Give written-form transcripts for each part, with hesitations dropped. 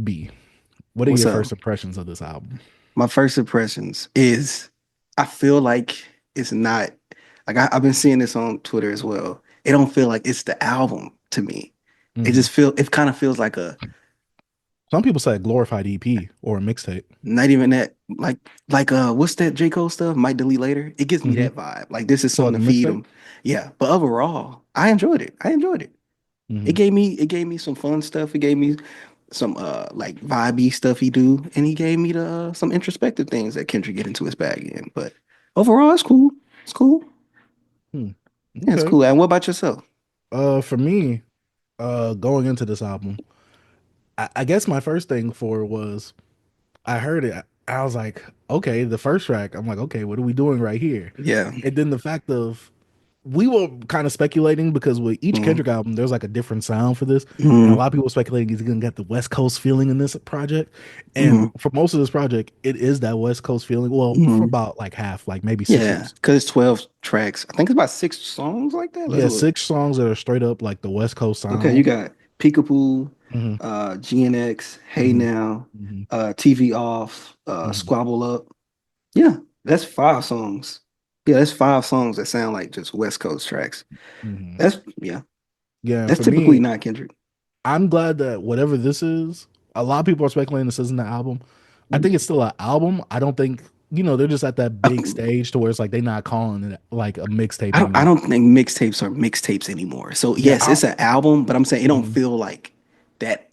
B, what are What's your up? first impressions of this album? My first impressions is I feel like it's not like I've been seeing this on Twitter as well. It don't feel like it's the album to me. Hmm. It kind of feels like a Some people say a glorified EP or a mixtape. not even that what's that J. Cole stuff? Might delete later. It gives me Hmm. that vibe. Like this is So something like a to feed mixtape. them. Yeah. But overall, I enjoyed it. I enjoyed it. Hmm. It gave me some fun stuff. It gave me some like vibey stuff he do, and he gave me the some introspective things that Kendrick get into his bag in. But overall, it's cool. It's cool. Hmm. Yeah, it's Okay. cool. And what about yourself? For me, going into this album, I guess my first thing for was I heard it. I was like, okay, the first track. I'm like, okay, what are we doing right here? Yeah. And then the fact of we were kind of speculating because with each Mm, Kendrick album, there's like a different sound for this, and a mm, lot of people speculating he's gonna get the West Coast feeling in this project. And mm, for most of this project, it is that West Coast feeling. Well, for mm. about like half, like maybe Yeah, six. because it's 12 tracks. I think it's about 6 songs like that. Let's Yeah, look. 6 songs that are straight up like the West Coast Okay, you sound. got Peekaboo, Hmm. GNX, Hey Hmm. Now, Hmm. TV Off, Hmm. Squabble Up. Yeah, that's 5 songs. Yeah, that's 5 songs that sound like just West Coast tracks. Hmm. Yeah, Yeah, and that's for typically me, not Kendrick. I'm glad that whatever this is, a lot of people are speculating this isn't the album. I think it's still an album. I don't think, they're just at that I big stage to where it's like they're not calling it like a mixtape I anymore. don't think mixtapes are mixtapes anymore. So Yeah, yes, it's an album, but I'm saying it don't mhm. feel like that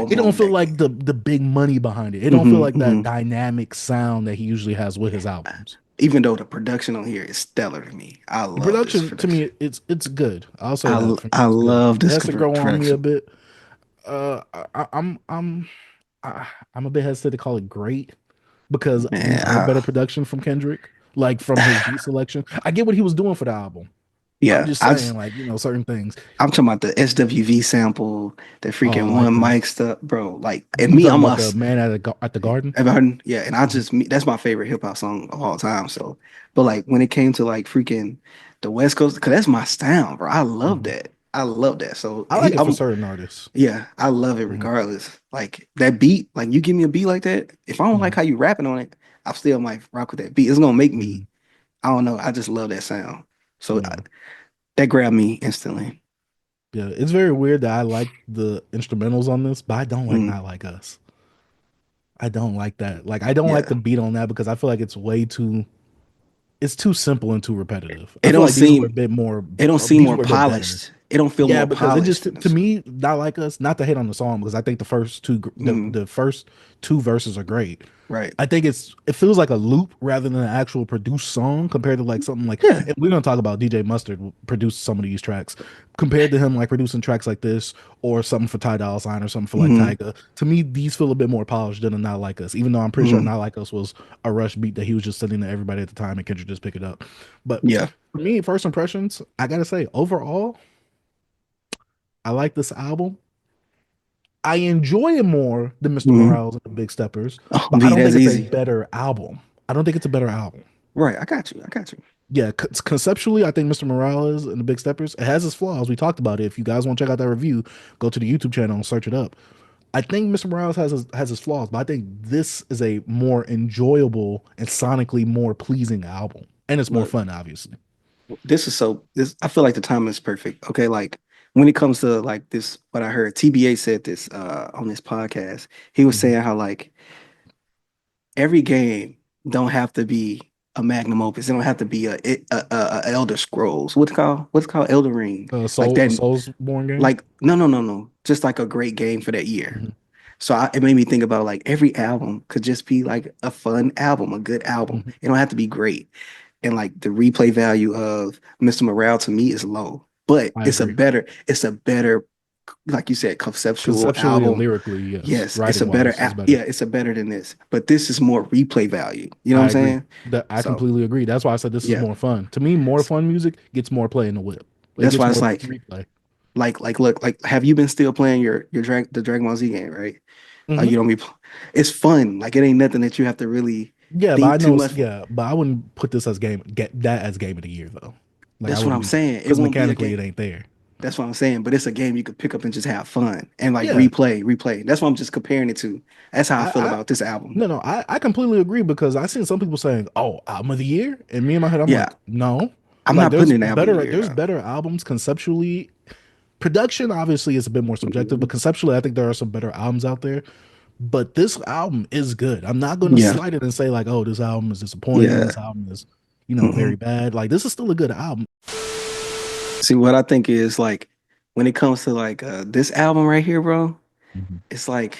It don't album feel that. like the big money behind it. It don't feel Mhm, like that mhm. dynamic sound that he usually has with his albums. Even though the production on here is stellar to me, I The love this production to production. me, it's good. I'll say that for me, I it's good. love It this has to grow on me a production. bit. I'm I'm a bit hesitant to call it great because we've Man, heard better production from Kendrick, like from his beat selection. I get what he was doing for the album. I'm yeah, just saying, like, certain things. I'm talking about the SWV sample, the Oh, I freaking like one that. mic stuff, bro. Like, and You me, talking I'm about a the man at the garden? Ever yeah, and I Mhm. just that's my favorite hip hop song of all time. So, but like when it came to like freaking the West Coast, because that's my sound, bro. I love Mhm. that. I love that. So I like it for certain artists. yeah, I love it Mhm. regardless. Like that beat, like you give me a beat like that. If I don't like Mhm. how you rapping on it, I still might rock with that beat. It's gonna make me. Mhm. I don't know. I just love that sound. So Yeah. that grabbed me instantly. Yeah. It's very weird that I like the instrumentals on this, but I don't like Mm, Not Like Us. I don't like that. Like I don't like the yeah, beat on that because I feel like it's too simple and too repetitive. I it feel don't like these were a seem bit more it don't seem these more were a bit better. polished. It don't feel Yeah, more because it polished just than to this. me, Not Like Us, not to hate on the song because I think Mm, the first two verses are great. right. I think it feels like a loop rather than an actual produced song compared to like something like, Yeah. and we're gonna talk about DJ Mustard produced some of these tracks compared to him like producing tracks like this or something for Ty Dolla Sign or something for like Hmm. Tyga. To me, these feel a bit more polished than a Not Like Us, even though I'm pretty sure Hmm. Not Like Us was a rush beat that he was just sending to everybody at the time and Kendrick just pick it up. But Yeah. for me, first impressions, I gotta say, overall, I like this album. I enjoy it more than Mr. Hmm. Morales and the Big Steppers, Oh, but I V, don't think that's it's a easy. better album. I don't think it's a better album. Right. I got you. I got you. Yeah, conceptually, I think Mr. Morales and the Big Steppers, it has its flaws. We talked about it. If you guys want to check out that review, go to the YouTube channel and search it up. I think Mr. Morales has his flaws, but I think this is a more enjoyable and sonically more pleasing album, and it's more Look, fun, obviously. this I feel like the time is perfect. Okay, like when it comes to like this, what I heard, TBA said this on this podcast. He was Mhm. saying how like every game don't have to be a magnum opus. It don't have to be a Elder Scrolls. What's it called Elder Ring. Like A that Soulsborne game. like no. Just like a great game for that year. Mhm. So it made me think about like every album could just be like a fun album, a good album. Mhm. It don't have to be great. And like the replay value of Mr. Morale to me is low, but I agree. it's a better, like you said, conceptual Conceptually and album. lyrically, yes. Yes, it's a Writing better, wise, is better. yeah, it's a better than this. But this is more replay value. You know what I I'm agree. saying? That I So completely agree. That's why I said this is yeah, more fun. To me, more fun music gets more play in the whip. It that's gets why it's more like, replay. look, like, have you been still playing the Dragon Ball Z game, right? Hmm. You don't be, it's fun. Like it ain't nothing that you have to really Yeah, but I think too know. much. Yeah, but I wouldn't put this as game. Get that as game of the year though. Like I That's what wouldn't I'm be saying. It because won't be a mechanically game. it ain't there. That's what I'm saying. But it's a game you could pick up and just have fun and like Yeah, replay. That's what I'm just comparing it to. That's how I feel I about this album. no, no, I completely agree because I seen some people saying, "Oh, album of the year," and me in my head, I'm Yeah, like, no, I'm like not putting in the album of the year there's though. better albums conceptually. Production obviously is a bit more subjective, but Mhm. conceptually, I think there are some better albums out there. But this album is good. I'm not going to Yeah, slight it and say like, "Oh, this album is disappointing. yeah. This album is, very Mhm. bad." Like this is still a good album. See, what I think is like when it comes to like this album right here, bro, Mhm, it's like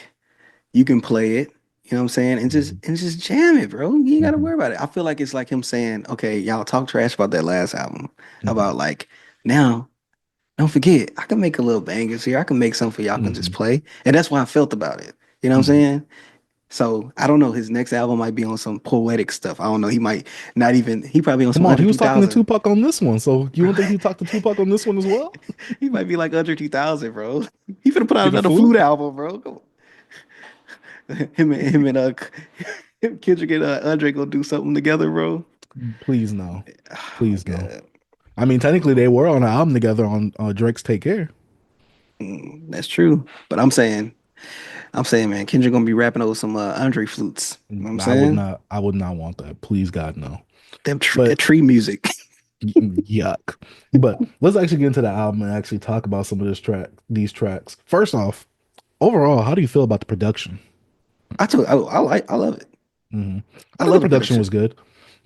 you can play it, you know what I'm saying, and mhm, just jam it, bro. You ain't gotta mhm, worry about it. I feel like it's like him saying, okay, y'all talk trash about that last album. mhm, About like now, don't forget, I can make a little bangers here. I can make something y'all can just mhm, play. And that's why I felt about it. You know what I'm mhm. saying? So I don't know. His next album might be on some poetic stuff. I don't know. He might not even. He probably on Come some on, under he was two talking to thousand, Tupac on this one, so you bro. don't think he talked to Tupac on this one as well? He might be like under 2000, bro. He finna put out Get a another flute flute? album, bro. Come on. Him and Kendrick and Andre gonna do something together, bro. Please no, Oh my please no. god. I mean, technically they were on an album together on Drake's "Take Care." That's true. But I'm saying, man, Kendrick gonna be rapping over some Andre flutes. You know what I'm saying? I would not want that. Please God no. That But tree music. yuck. But let's actually get into the album and actually talk about some of these tracks. First off, overall, how do you feel about the production? I love it. Hmm. I I think the love the production production. was good.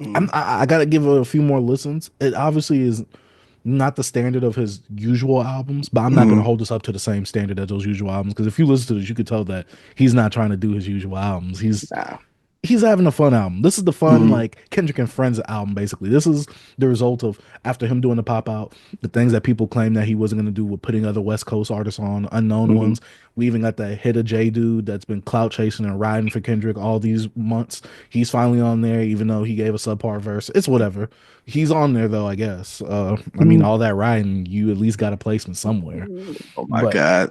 Mm, I gotta give it a few more listens. It obviously is not the standard of his usual albums, but I'm not gonna mm, hold this up to the same standard as those usual albums because if you listen to this, you could tell that he's not trying to do his usual albums. nah. He's having a fun album. This is the fun Mm, like Kendrick and Friends album basically. This is the result of after him doing the pop out, the things that people claim that he wasn't going to do with putting other West Coast artists on, unknown mm, ones. We even got that Hit a J dude that's been clout chasing and riding for Kendrick all these months. He's finally on there, even though he gave a subpar verse. It's whatever. He's on there though, I guess. I mean, mm. all that riding, you at least got a placement somewhere. Oh my But God.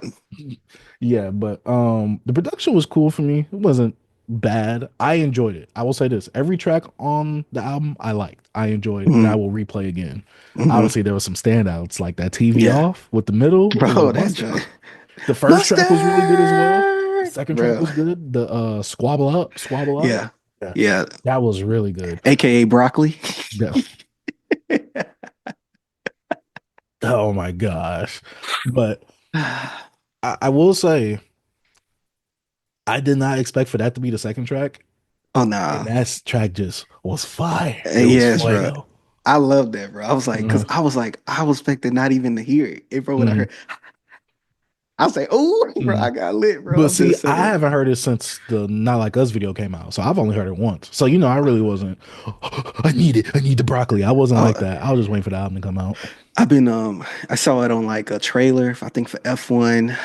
yeah, but the production was cool for me. It wasn't bad. I enjoyed it. I will say this. Every track on the album I liked. I enjoyed and I Mm, will replay again. mm. Obviously there was some standouts like that TV Yeah, off with the middle bro, with that Mustard. joint. The first track was really good as well. The Mustard, second track bro. was good. The Squabble Up. Yeah, Yeah. yeah. That was really good. AKA broccoli. Yeah. Oh my gosh. But I will say I did not expect for that to be the second track. Oh And nah. that track just was fire. It was Yes, bro. fuego. I love that, bro. I was like, Uh, cause I was expecting not even to hear it. It, bro, when I mhm, heard, I was like, oh, bro, mhm. I got lit, bro. But I'm see, just I saying. haven't heard it since the Not Like Us video came out. So I've only heard it once. So, I really wasn't, I need it. I need the broccoli. I wasn't like Oh, that. I was just waiting for the album to come out. I've been I saw it on like a trailer, I think for F1,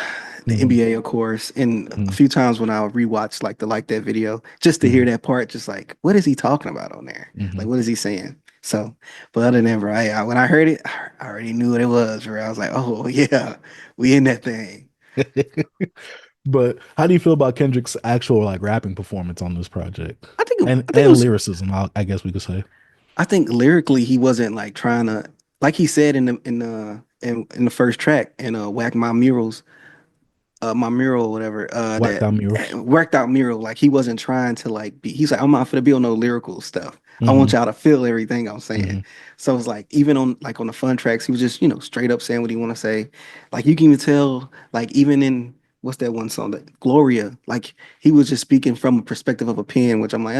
the Hmm. NBA, of course, and a Hmm. few times when I rewatched like the like that video, just to hear Hmm. that part, just like what is he talking about on there? Hmm. Like what is he saying? So, but other than that, bro, when I heard it, I already knew what it was, bro. I was like, oh yeah, we in that thing. But how do you feel about Kendrick's actual like rapping performance on this project? I think it And was lyricism, I guess we could say. I think lyrically he wasn't like trying to like he said in the first track in Whack My Murals, my mural or whatever, Whacked that out murals. worked out mural. Like he wasn't trying to like be. He's like, I'm not gonna be on no lyrical stuff. I want Hmm. y'all to feel everything I'm saying. Hmm. So it's like even on the fun tracks, he was just straight up saying what he want to say. Like you can even tell, like even in what's that one song that Gloria, like he was just speaking from a perspective of a pen, which I'm like,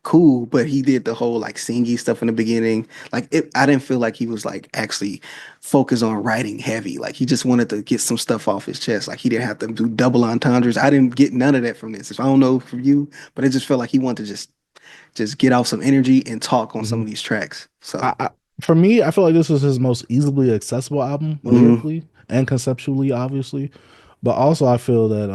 cool. But he did the whole like singy stuff in the beginning. Like I didn't feel like he was like actually focused on writing heavy. Like he just wanted to get some stuff off his chest. Like he didn't have to do double entendres. I didn't get none of that from this. I don't know from you, but it just felt like he wanted to just get off some energy and talk on some of Hmm. these tracks. So, I, for me, I feel like this is his most easily accessible album mm, lyrically and conceptually, obviously. But also, I feel that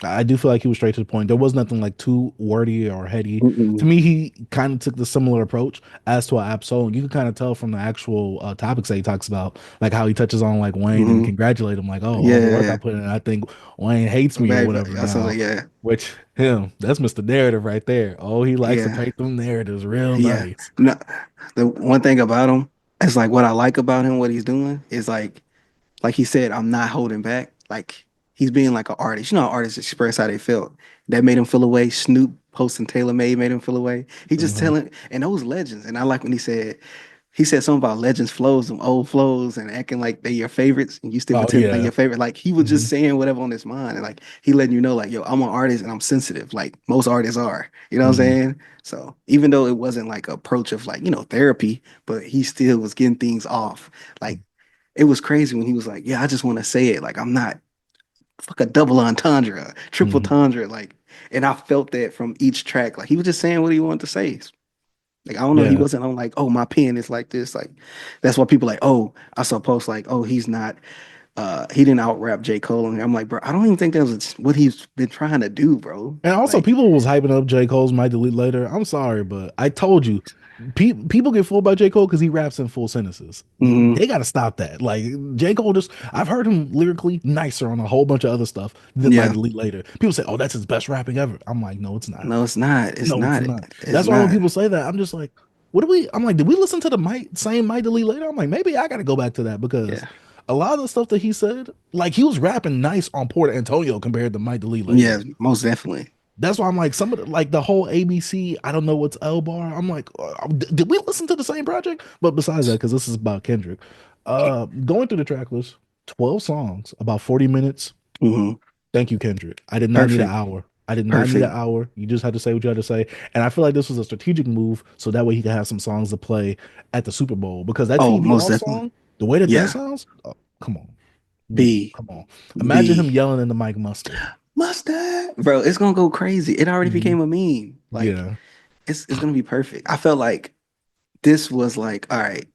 I do feel like he was straight to the point. There was nothing like too wordy or heady. To mm, me, he kind of took the similar approach as to Absol. And you can kind of tell from the actual topics that he talks about, like how he touches on like Wayne and mm, congratulate him, like, oh, all the work I yeah, put in. I think Wayne hates me or very, whatever I sounds now. like yeah, Which that's Mr. Narrative right there. Oh, he likes to yeah, paint them narratives real yeah. nice. No, the one thing about him. it's like what I like about him, what he's doing is like he said, I'm not holding back. Like he's being like an artist. You know, how artists express how they felt. That made him feel away. Snoop posting Taylor made him feel away. He just Hmm. telling, and those legends. And I like when he said something about legends flows, them old flows, and acting like they your favorites, and you still Oh pretend like yeah. your favorite. Like he was Hmm. just saying whatever on his mind, and like he letting you know, like, yo, I'm an artist and I'm sensitive, like most artists are. You know what I'm Hmm. saying? So even though it wasn't like approach of like therapy, but he still was getting things off. Like it was crazy when he was like, yeah, I just want to say it. Like I'm not fuck a double entendre, triple Hmm. tendre, like. And I felt that from each track. Like he was just saying what he wanted to say. Like I don't know, he Yeah. wasn't on like, oh, my pen is like this. Like that's why people like, oh, I saw posts like, oh, he's not he didn't out rap J. Cole. And I'm like, bro, I don't even think that was what he's been trying to do, bro. And also, Like, people was hyping up J. Cole's might delete later. I'm sorry, but I told you, people get fooled by J. Cole because he raps in full sentences. mhm, They got to stop that. Like J. Cole just, I've heard him lyrically nicer on a whole bunch of other stuff than might yeah. delete later. People say, "Oh, that's his best rapping ever." I'm like, no, it's not. No, it's not. It's No, it's not. not. It's That's why when not. people say that, I'm just like, what do we? I'm like, did we listen to the might same might delete later? I'm like, maybe I got to go back to that because Yeah. a lot of the stuff that he said, like he was rapping nice on Port Antonio compared to might delete later. Yeah, most definitely. That's why I'm like, some of the, like the whole ABC, I don't know what's L bar. I'm like, did we listen to the same project? But besides that, because this is about Kendrick, going through the track list, 12 songs, about 40 minutes. Hmm. Thank you, Kendrick. I did not need an Perfect. hour. I did not need an Perfect. hour. You just had to say what you had to say. And I feel like this was a strategic move so that way he could have some songs to play at the Super Bowl. Because that Oh, TV most off definitely. song, the way that that Yeah. sounds, oh, come on. B. Come on. Imagine him B. yelling in the mic mustard. Mustard. Bro, it's gonna go crazy. It already Mhm. became a meme. Like Yeah. it's gonna be perfect. I felt like this was like, all right,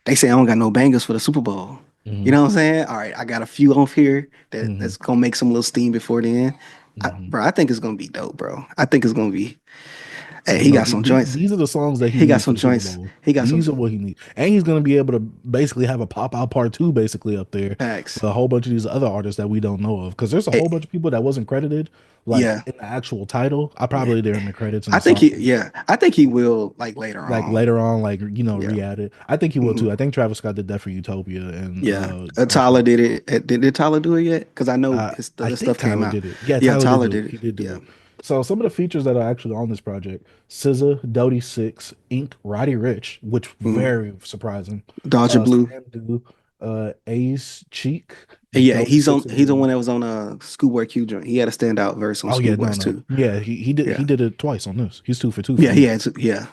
they say I don't got no bangers for the Super Bowl. You Hmm. know what I'm saying? All right, I got a few off here Hmm. that's gonna make some little steam before then. Hmm. Bro, I think it's gonna be dope, bro. I think it's gonna be. Hey, Yeah, he no, got some joints. these are the songs that he He got needs for some the Super joints. Bowl. He got some These are what he needs. And he's going to be able to basically have a pop out part two basically up there packs. with a whole bunch of these other artists that we don't know of. Because there's a whole bunch of people that wasn't credited, like Yeah, in the actual title. I yeah. probably they're in the credits in I the think song. I think he will like later Like on. later on, like, Yeah. re-add it. I think he will Hmm. too. I think Travis Scott did that for Utopia and Yeah. Usher. Tyler did it. Did Tyler do it yet? Because I know I the think stuff came Tyler out. did it. Yeah, Yeah, Tyler did Tyler do it. did it. He did do Yeah. it. So some of the features that are actually on this project: SZA, Dodie Six, Ink, Roddy Rich, which Hmm. very surprising. Dodger Blue. Sandu, Ace Cheek, And yeah, Dodie Six he's the one again. that was on Schoolboy Q joint. He had a standout verse on Oh yeah, no, Schoolboy's no. too. Yeah, he Yeah. did it twice on this. He's two for two for Yeah, he me. had to, yeah.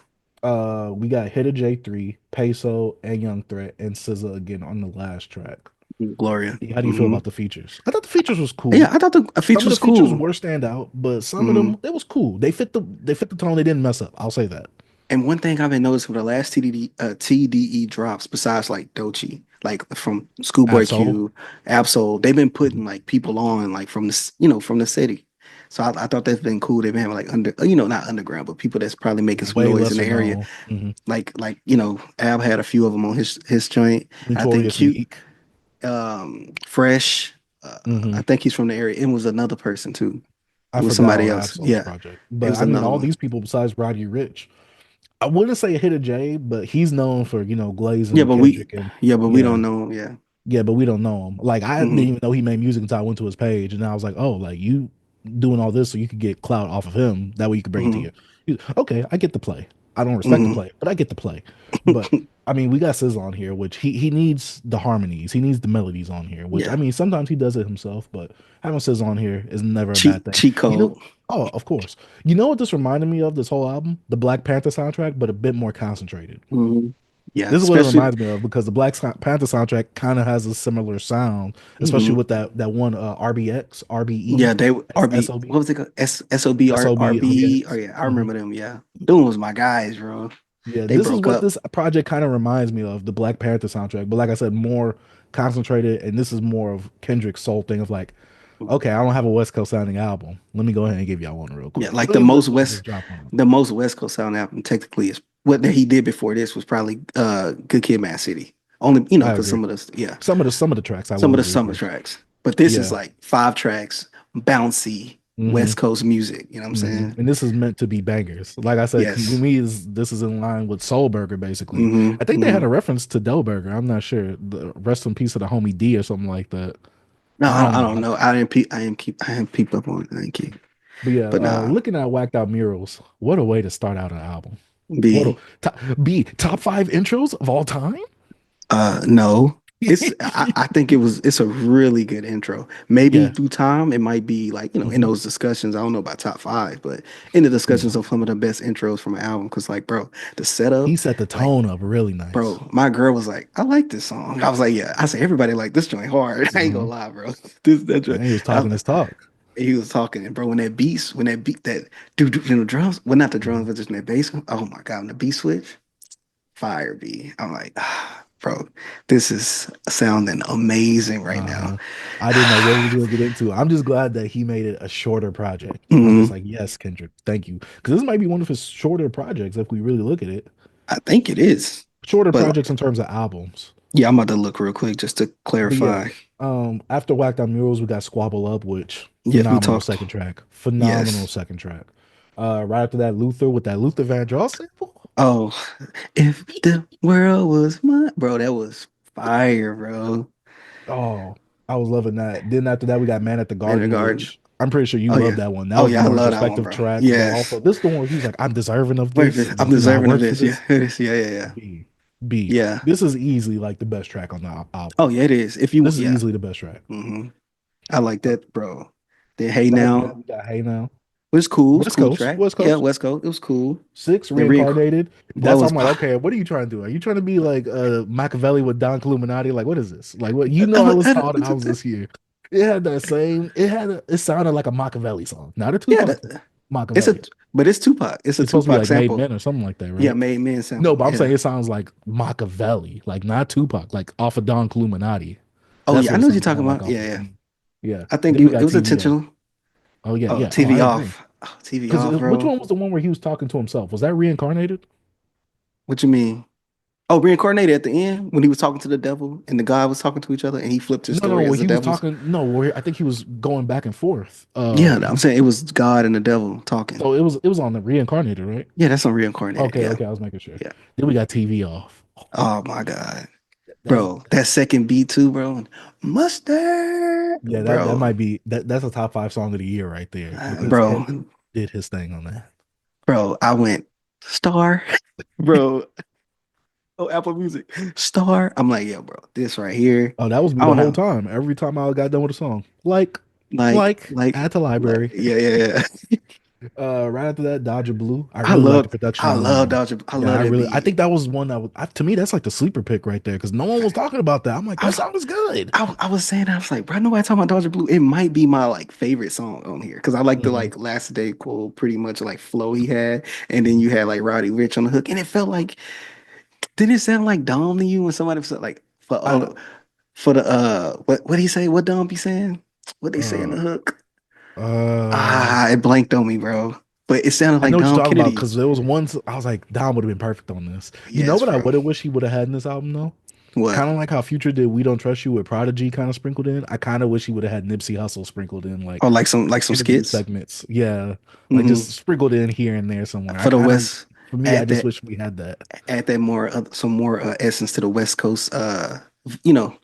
We got Hitta J3, Peso, and Young Threat, and SZA again on the last track. Gloria. How do you feel Hmm. about the features? I thought the features was Yeah, cool. I thought the Some feature of the was features cool. were standout, but some of Hmm. them it was cool. They fit the tone. They didn't mess up. I'll say that. And one thing I've been noticing for the last TDE drops, besides like Dochi, like from Schoolboy Absol. Q, Absol, they've been Mhm. putting like people on like from the from the city. So I thought that's been cool. They've been having like not underground, but people that's probably making some Way noise in the lesser area. known. Hmm. Like Ab had a few of them on his joint. I think Notorious Cute, Meek. Fresh. I Hmm. think he's from the area. It was another person too. I It was forgot somebody on else. Absol's Yeah, project, it but was I mean, another all one. these people besides Roddy Rich, I wouldn't say hit a J, but he's known for Yeah, glazing but Kendrick and we yeah, don't know. Yeah. yeah, but we don't know him. Like I didn't Hmm. even know he made music until I went to his page, and I was like, oh, like you doing all this so you could get clout off of him. That way you could bring it to Hmm. you. Okay, I get the play. I don't respect the Hmm. play, but I get the play. But I mean, we got SZA on here, which he needs the harmonies, he needs the melodies on here. Which I Yeah. mean, sometimes he does it himself, but having SZA on here is never a bad thing. Cheat You know? code. Oh, of course. You know what this reminded me of? This whole album, the Black Panther soundtrack, but a bit more concentrated. Hmm. Yeah. This is what it Especially. reminds me of because the Panther soundtrack kind of has a similar sound, especially Hmm. with that one RBX, RBE, Yeah. They RB. SOB, What was it called? SOB SOB, RBE. Oh RBX. yeah, I Hmm. remember them. Yeah. Them was my guys, bro. Yeah, They this is broke what up. this project kind of reminds me of, the Black Panther soundtrack. But like I said, more concentrated, and this is more of Kendrick's soul thing of like, okay, I don't have a West Coast sounding album. Let me go ahead and give y'all one real Yeah, quick. like Let's go ahead and just drop one. the most West Coast sound album technically is what that he did before this was probably Good Kid, Mad City. Only I because agree. some of the Some of the tracks I some will of the agree summer for. tracks. But this is Yeah. like 5 tracks, bouncy. Hmm. West Coast music. You know what I'm saying? And this is meant to be bangers. Like I said, to Yes. me, is this is in line with Soul Burger, basically. Hmm. I think they had Hmm. a reference to Del Burger. I'm not sure. The rest in peace of the homie D or something like that. No, I don't I know. don't know. I didn't peep. I didn't peep up on it. I didn't keep. But yeah, But nah, looking at whacked out murals, what a way to start out an album. What a B. top, B top five intros of all time. No. I think it's a really good intro. Maybe Yeah. through time it might be like, in Hmm. those discussions, I don't know about top five, but in the discussions Yeah. of some of the best intros from an album, because like, bro, the setup, He set the like, tone up really nice. bro, my girl was like, I like this song. I was like, yeah. I said everybody like this joint hard. I ain't gonna Hmm. lie, bro. This that joint. And he was I talking was, his talk. he was talking, and bro, when that beat that the drums, well, not the drums, Mhm. but just that bass. Oh my god, when the beat switch. Fire B. I'm like, bro, this is sounding amazing right now. Uh-huh. I didn't know what we was gonna get into. I'm just glad that he made it a shorter project. I'm just Hmm. like, yes, Kendrick, thank you. Because this might be one of his shorter projects if we really look at it. I think it is. Shorter But projects in terms of albums. yeah, I'm about to look real quick just to But yeah, clarify. after Whacked Out Murals, we got Squabble Up, which Yes, we phenomenal talked. second track. Phenomenal Yes. second track. Right after that, Luther with that Luther Vandross sample. Oh, if the world was mine, bro, that was fire, bro. Oh, I was loving that. Then after that, we got Man at the Man in the Garden, Garden. which I'm pretty sure you Oh love yeah. that one. That Oh was the yeah, I more love that one, introspective bro. track, but Yes. also this the one where he was like, I'm deserving of Wait, this. I'm Do not deserving of work for this. Yeah, this. it is. Yeah, yeah, yeah. B. B. Yeah. This is easily like the best track on the album. Oh yeah, it is. If you This is yeah. easily the best track. Hmm. I like Uh, that, bro. Then Hey Right after that, Now. we got Hey Now. It was cool. It was a West cool Coast. track. West Yeah, Coast. West Coast. It was cool. Six The reinc reincarnated. boy That's was I'm like, okay, what are you trying to do? Are you trying to be like Machiavelli with Don Illuminati? Like, what is this? Like, what you know? I listened to all the albums this year. It had that same. It sounded like a Machiavelli song, not a yeah, Tupac song. it's a Machiavelli. but it's Tupac. It's a It's supposed to be Tupac like Made sample. Men or something like that, Yeah, right? made men No, sample. but I'm saying Yeah. it sounds like Machiavelli, like not Tupac, like off of Don Illuminati. Oh That's yeah, I what it know what you're sounds talking more like about. off Yeah, of. yeah. Yeah. I think Then we it got was TV off. intentional. Oh yeah, Oh, yeah. Oh, I TV agree. off. Oh, TV Because off, which bro. one was the one where he was talking to himself? Was that reincarnated? What you mean? Oh, reincarnated at the end when he was talking to the devil and the God was talking to each other and he flipped his No, story where as the he was devil's. talking. No, where I think he was going back and forth. Yeah, I'm saying it was God and the devil talking. So it was on the reincarnated, right? Yeah, that's on reincarnated. Okay, Yeah, okay, I was making sure. yeah. Then we got TV off. Oh my God. That's Bro, that second beat too, bro. Mustard, yeah, that bro. might be that's a top five song of the year right there because Bro, Kendrick did his thing on that. bro. I went star, bro. Oh, Apple Music star. I'm like, yeah, bro. This right here. Oh, that was me I the don't whole know. time. Every time I got done with a song, Like, like like, add to library. yeah, yeah, yeah. Right after that, Dodger Blue. I really like the production I on that love one. Dodger. I Yeah, love that I beat. think that was one that was to me that's like the sleeper pick right there because no one was talking about that. I'm like, I that was, song is good. I was saying, I was like, bro, nobody talking about Dodger Blue. It might be my like favorite song on here because I like the Mhm. like last day cool, pretty much like flow he had, and then you had like Roddy Rich on the hook, and it felt like didn't it sound like Dom to you when somebody was like I for the what he say? What Dom be saying? What they say in uh the hook? uh Ah, it blanked on me, bro. But it sounded I like know what you're Dom talking about Kennedy. because there was one I was like, Don would have been perfect on this. You know Yes, what I bro. would have wished he would have had in this album though? What? Kind of like how Future did We Don't Trust You with Prodigy kind of sprinkled in. I kind of wish he would have had Nipsey Hussle sprinkled in Oh, like like some interview skits. segments. Yeah. Like Hmm. just sprinkled in here and there somewhere. I For the kind of West, for me, I add just that wish we had that. add that more some more essence to the West Coast. You know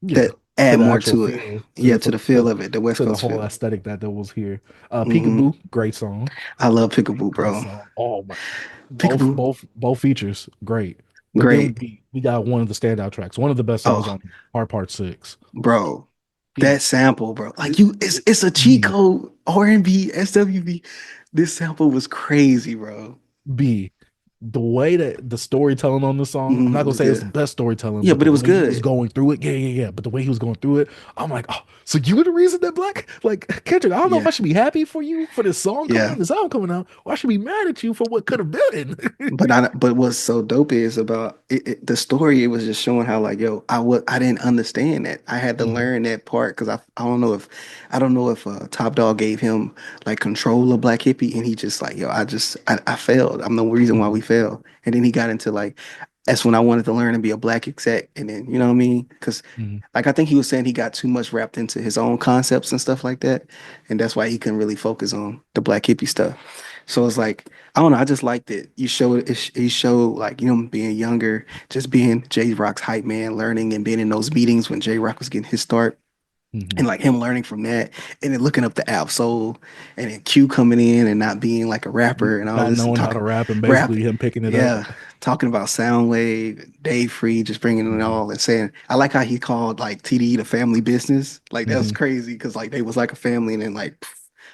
Yeah. that To add the more actual to it. feel, Yeah, to the feel of it, the West to the Coast whole feel. aesthetic that was here. Hmm. Peekaboo, great song. I love Pickable, Great bro. song. Oh my Pickable, both features, great. But then great, we got one of the standout tracks, one of the best songs oh, on here, Part 6. bro. He That sample, bro. Like you, it's a cheat B code. R&B, SWV. This sample was crazy, bro. B. The way that the storytelling on the song, I'm Hmm. not It gonna was say it's the good. best storytelling, Yeah, but but the it was way he was good. going through it, yeah. But the way he was going through it, I'm like, oh, so you were the reason that Kendrick, I don't know if Yeah, I should be happy for you for this song coming yeah. out, this album coming out, or I should be mad at you for what could have been. But what's so dope is about the story. It was just showing how like yo, I didn't understand that. I had to Mhm. learn that part because I don't know if Top Dog gave him like control of Black Hippie and he just like yo, I failed. I'm the reason why we Mhm. failed. And then he got into like that's when I wanted to learn and be a black exec. And then, you know what I mean? Because Mhm. like I think he was saying he got too much wrapped into his own concepts and stuff like that. And that's why he couldn't really focus on the black hippie stuff. So it's like, I don't know, I just liked it. You showed it, he showed like, you know, being younger, just being J Rock's hype man, learning and being in those meetings when J Rock was getting his start Mhm. and like him learning from that and then looking up the Ab Soul and then Q coming in and not being like a rapper and all Not this and knowing how to talking rap and rap, basically him picking it up. yeah, talking about Soundwave, Dave Free, just bringing it Mhm. all and saying I like how he called like TDE the family business. Like that was Mhm. crazy because like they was like a family and then like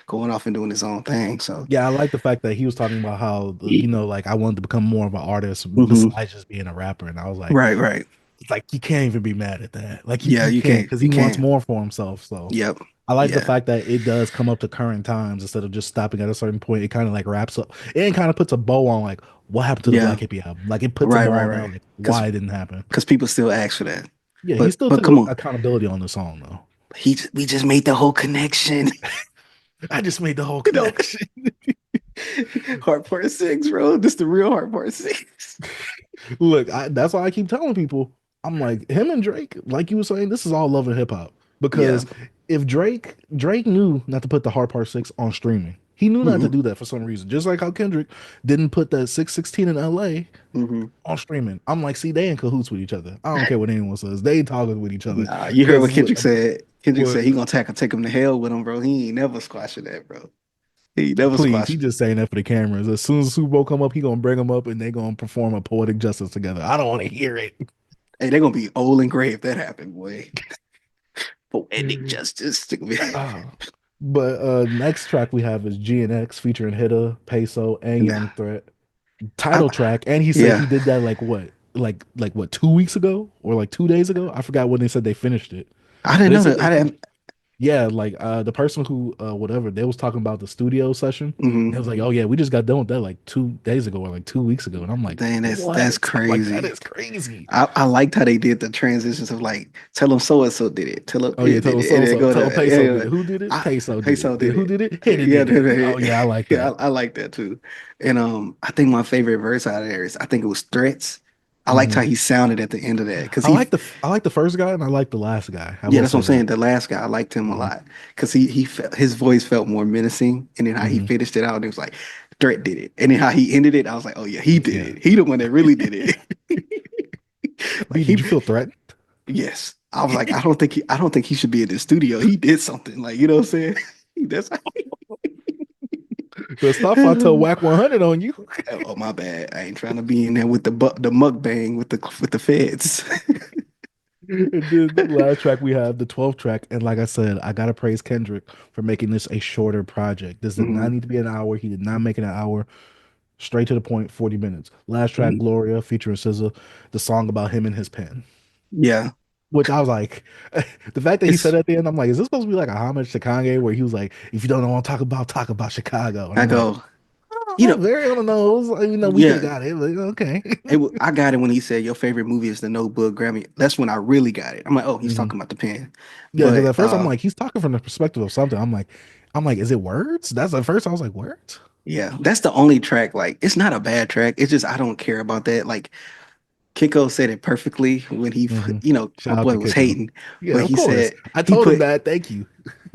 going off and doing his own thing. So Yeah, I like the fact that he was talking about how like I wanted to become more of an artist hmm, besides just being a rapper, and I was like, right, right, it's like you can't even be mad at that. Like yeah, you can't because you he wants can't, more for himself. So yep, I like the yeah, fact that it does come up to current times instead of just stopping at a certain point. It kind of like wraps up. It kind of puts a bow on like what happened to the yeah, Black Hippie album. Like it puts a right, bow right, on that. right. Like Because why it didn't happen. people still ask for that. Yeah, he still But took come on, accountability on the song though. we just made the whole connection. I just made the whole You know, connection. Heart Part Six, bro. This the real Heart Part Six. Look, that's why I keep telling people. I'm like him and Drake, like you were saying, this is all love and hip hop. Yeah. Because if Drake knew not to put the Hard Part Six on streaming, he knew not to Hmm. do that for some reason. Just like how Kendrick didn't put that 616 in LA Hmm. on streaming. I'm like, see, they in cahoots with each other. I don't care what anyone says. They talking with each other. Nah, you heard what Because Kendrick said. Kendrick what said he gonna take him to hell with him, bro. He ain't never squashing that, bro. He never please, he squashing it. just saying that for the cameras. As soon as the Super Bowl come up, he gonna bring them up and they gonna perform a poetic justice together. I don't want to hear it. Hey, they're gonna be old and gray if that happened, boy. Poetic justice. Ah. But next track we have is GNX featuring Hitta, Peso, and Nah. Young Threat. I, Title track, and he said he yeah. did that like what, like what 2 weeks ago or like 2 days ago. I forgot when they said they finished it, I but didn't they know said that. I they didn't. yeah, like the person who whatever they was talking about the studio session. And it Hmm. was like, oh yeah, we just got done with that like 2 days ago or like 2 weeks ago, and I'm like, Dang, that's what? I'm like, that crazy. is crazy. I liked how they did the transitions of like, tell them so and so did it, tell them Oh yeah, it tell did him it, and so then so. go Tell him to yeah, Peso yeah, did it. Who did it? I Peso did Peso it. Then did who it. did it? Hitta Yeah, did it. Oh yeah, I like yeah, that. I like that too. And I think my favorite verse out of there is I think it was Threats. I liked how Hmm. he sounded at the end of that because he I like the first guy and I like the last guy. I yeah, will that's what say I'm that. saying. The last guy, I liked him a Hmm. lot because he felt his voice felt more menacing, and then how he Hmm. finished it out, and it was like Threat did it, and then how he ended it, I was like, oh yeah, he did Yeah. it. He the one that really did it. Like B, did he you feel threatened? yes. I was like, I don't think he should be in the studio. He did something. Like, you know what I'm saying? That's The stuff I tell oh, Whack 100 on you. my bad. I ain't trying to be in there with the mukbang with the feds. And then the last track we have, the 12th track. And like I said, I gotta praise Kendrick for making this a shorter project. This did not Mhm. need to be an hour. He did not make it an hour. Straight to the point, 40 minutes. Last track, Gloria, featuring SZA, the song about him and his pen. Yeah. Which I was like, the fact that he said It's at the end, I'm like, is this supposed to be like a homage to Kanye where he was like, if you don't know what I'm talk about Chicago. And I I'm like, go, you oh, know, very on the nose. We could have yeah. got it. Like, okay. I got it when he said your favorite movie is The Notebook Grammy. That's when I really got it. I'm like, oh, he's Hmm. talking about the pen. Yeah, because But at first I'm like, he's talking from the perspective of something. I'm like, is it words? That's at first I was like, words? yeah, that's the only track. Like, it's not a bad track. It's just I don't care about that. Like Kiko said it perfectly when Hmm. you know, my Shout out boy to was Kiko. hating, Yeah, but of he course. said I told him that. Thank you.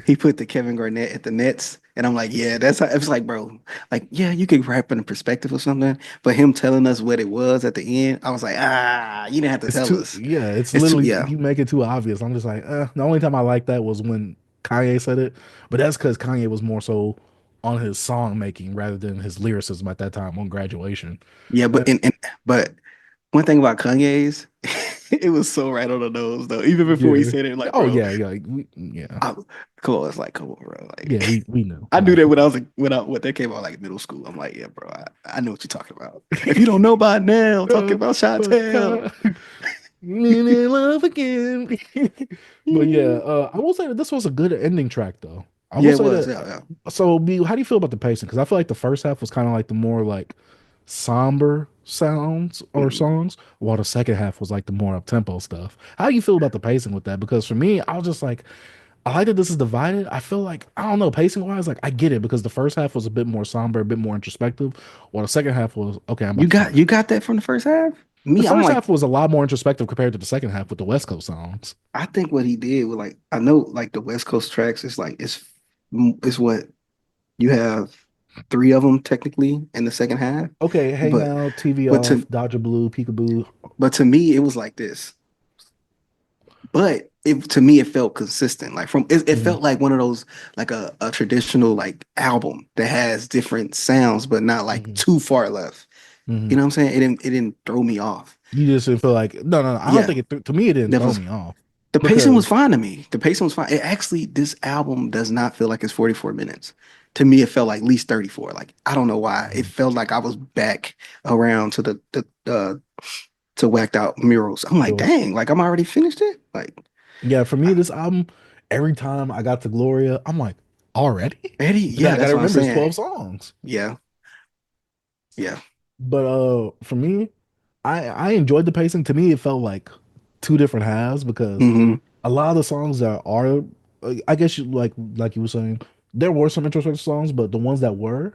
he put the Kevin Garnett at the Nets, and I'm like, yeah, that's how. It was like, bro, like, yeah, you could rap in a perspective or something, but him telling us what it was at the end, I was like, ah, you didn't have to It's tell too, us. yeah, it's It's too, literally, yeah, you make it too obvious. I'm just like, the only time I like that was when Kanye said it, but that's because Kanye was more so on his song making rather than his lyricism at that time on graduation. yeah, Uh, but one thing about Kanye's, it was so right on the nose though. Even before he yeah. said it, like, Oh bro, yeah, yeah, yeah, I, come on, it's like, come on, bro, yeah. like. We knew. I knew Like, that when I was like when that came out like middle school. I'm like, yeah, bro, I know what you're talking about. If you don't know by now, I'm talking uh, about but Chantel. in love again. But yeah, I will say that this was a good ending track though. I will Yeah, it say was. that. Yeah, yeah. So, B, how do you feel about the pacing? Because I feel like the first half was kind of like the more like somber sounds or Mhm. songs, while the second half was like the more up tempo stuff. How do you feel about the pacing with that? Because for me, I was just like, I like that this is divided. I feel like I don't know pacing wise, like I get it because the first half was a bit more somber, a bit more introspective, while the second half was okay. I'm about to You start. got that from the first half? The Me, I'm first like, half was a lot more introspective compared to the second half with the West Coast songs. I think what he did was like, I know like the West Coast tracks is like it's what you have three of them technically in the second half, Okay, Hey but Now, TV but Off, to Dodger Blue, Peekaboo. but to me it was like this. But it to me it felt consistent. Like it Mhm, felt like one of those like a traditional like album that has different sounds, but not like mhm, too far left. You mhm. know what I'm saying? It didn't throw me off. You just didn't feel like no. I don't Yeah, think to me it didn't that throw was me off the pacing was because fine to me. The pacing was fine. It actually this album does not feel like it's 44 minutes. To me, it felt like at least 34. Like I don't know why. It Mhm. felt like I was back around to the to whacked out murals. I'm like, Yours. dang, like I'm already finished it. Like Yeah, for me this album, every time I got to Gloria, I'm like already, Eddie, but then yeah, I got that's to what I'm remember it's saying. 12 songs. Yeah, yeah. But for me, I enjoyed the pacing. To me, it felt like two different halves because Hmm. a lot of the songs that are, I guess you like you were saying, there were some introspective songs, but the ones that were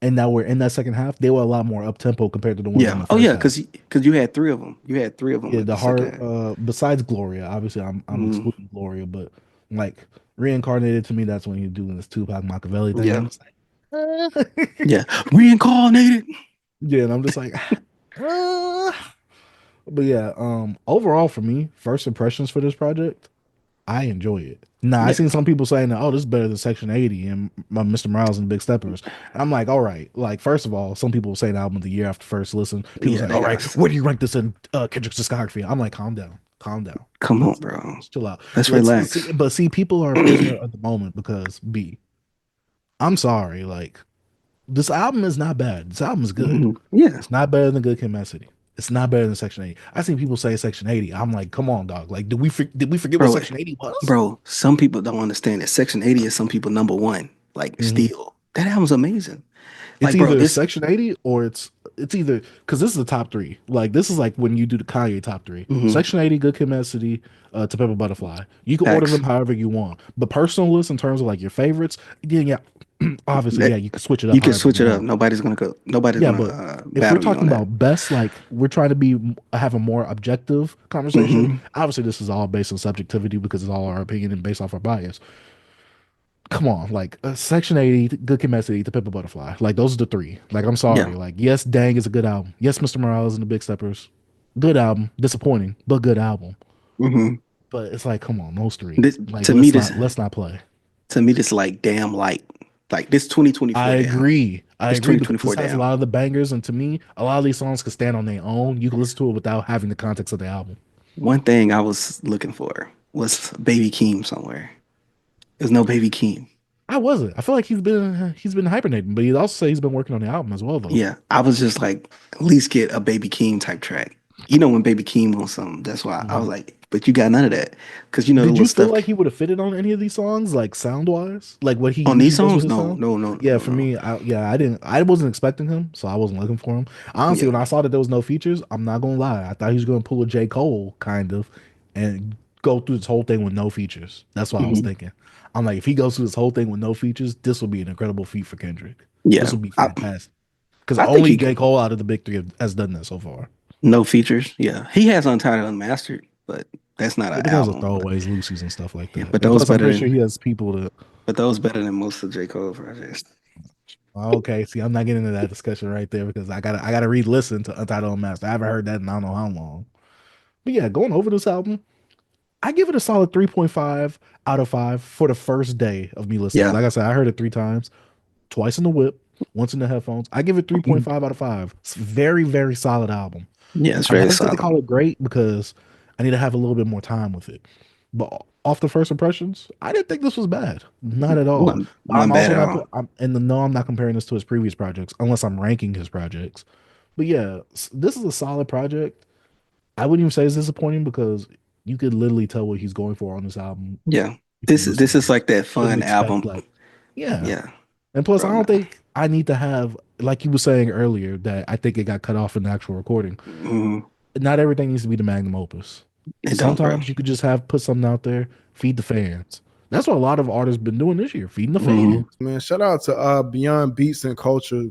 and that were in that second half, they were a lot more up tempo compared to the ones in Yeah. the Oh first yeah, half. because you had three of them. You had three of them Yeah, at the the second heart. half. Besides Gloria, obviously, I'm Hmm. excluding Gloria, but like reincarnated to me, that's when you're doing this Tupac Machiavelli thing. I'm Yeah. just like, Yeah. Reincarnated. yeah, and I'm just like, uh. But yeah, overall for me, first impressions for this project, I enjoy it. Now, I Yeah. seen some people saying that, oh, this is better than Section 80 and Mr. Morales and Big Steppers. And I'm like, all right. Like, first of all, some people say the album of the year after first listen. People Yeah, saying, they all right, got where do you rank this in Kendrick's discography? I'm like, calm down, calm down. come on, Let's bro. let's chill out. Let's Let's see. relax. But see, people are a prisoner of the moment because I'm sorry, like this album is not bad. This album is good. Yeah. It's not better than Good Kid, Mad City. It's not better than Section 80. I seen people say Section 80. I'm like, come on, dog. Like, did we forget what Bro, Section 80 was? bro, some people don't understand that Section 80 is some people number one. Like Mhm. still. That album's amazing. It's Like, bro, either it's Section 80 or it's either because this is the top three. Like this is like when you do the Kanye top three. mhm, Section 80, Good Kid, Mad City, To Pimp a Butterfly. You can order them facts. however you want. But personal list in terms of like your favorites, yeah, obviously, That yeah, you can switch it up you can however you switch it up. want. Nobody's Yeah, gonna but if we're battle you on talking that. about best, like we're trying to have a more objective conversation. Hmm. Obviously, this is all based on subjectivity because it's all our opinion and based off our bias. Come on, like Section 80, Good Kid, Mad City, To Pimp a Butterfly. Like those are the three. Like I'm Yeah. sorry. Like yes, Dang is a good album. Yes, Mr. Morales and the Big Steppers, good album. Disappointing, but good album. Hmm. But it's like, come on, those three. This, Like to me, this let's not play. like damn light. Like this 2024 damn. I This agree because this 2024 has a damn. lot of the bangers, and to me, a lot of these songs can stand on their own. You can listen to it without having the context of the album. One thing I was looking for was Baby Keem somewhere. There's no Baby Keem. I wasn't. I feel like he's been hibernating, but he also say he's been working on the album as well, though. Yeah, I was just like, at least get a Baby Keem type track. You know when Baby Keem wants something. That's why I was Mhm. like, but you got none of that. Because you know the Did little you feel stuff like he would have fitted on any of these songs, like sound wise, like what he on these usually does with songs? his No, sound? no, no, no, Yeah, no, for no. me, I didn't, I wasn't expecting him, so I wasn't looking for him. Honestly, Yeah. when I saw that there was no features, I'm not gonna lie, I thought he was gonna pull a J. Cole kind of, and go through this whole thing with no features. That's what I was Hmm. thinking. I'm like, if he goes through this whole thing with no features, this will be an incredible feat for Kendrick. This Yeah. will be fantastic because I think only he J. could. Cole out of the big three has done that so far. No features. Yeah. He has Untitled Unmastered, but that's not Yeah, an but those are album. But throwaways, Lucy's, and stuff like yeah, that. And plus, I'm pretty sure he has people that. those better than most of J. Cole projects. Okay, see, I'm not getting into that discussion right there because I gotta re-listen to Untitled Unmastered. I haven't heard that in I don't know how long. But yeah, going over this album, I give it a solid 3.5 out of 5 for the first day of me listening. Yeah. Like I said, I heard it 3 times, twice in the whip, once in the headphones. I give it Mhm. 3.5 out of 5. It's a very, very solid album. Yeah, it's I'm very hesitant to solid. call it great because I need to have a little bit more time with it. But off the first impressions, I didn't think this was bad. Not at all. But I'm Wasn't bad also at not all. put. No, I'm not comparing this to his previous projects unless I'm ranking his projects. But yeah, this is a solid project. I wouldn't even say it's disappointing because you could literally tell what he's going for on this album Yeah. if you listen This to is it. like that You shouldn't fun expect album. like, yeah. Yeah. And plus, I Bro, no. don't think I need to have like you were saying earlier that I think it got cut off in the actual recording. Mhm. Not everything needs to be the magnum opus. It don't, bro. Sometimes you could just have put something out there, feed the fans. That's what a lot of artists been doing this year, feeding the Hmm. fans. Man, shout out to Beyond Beats and Culture.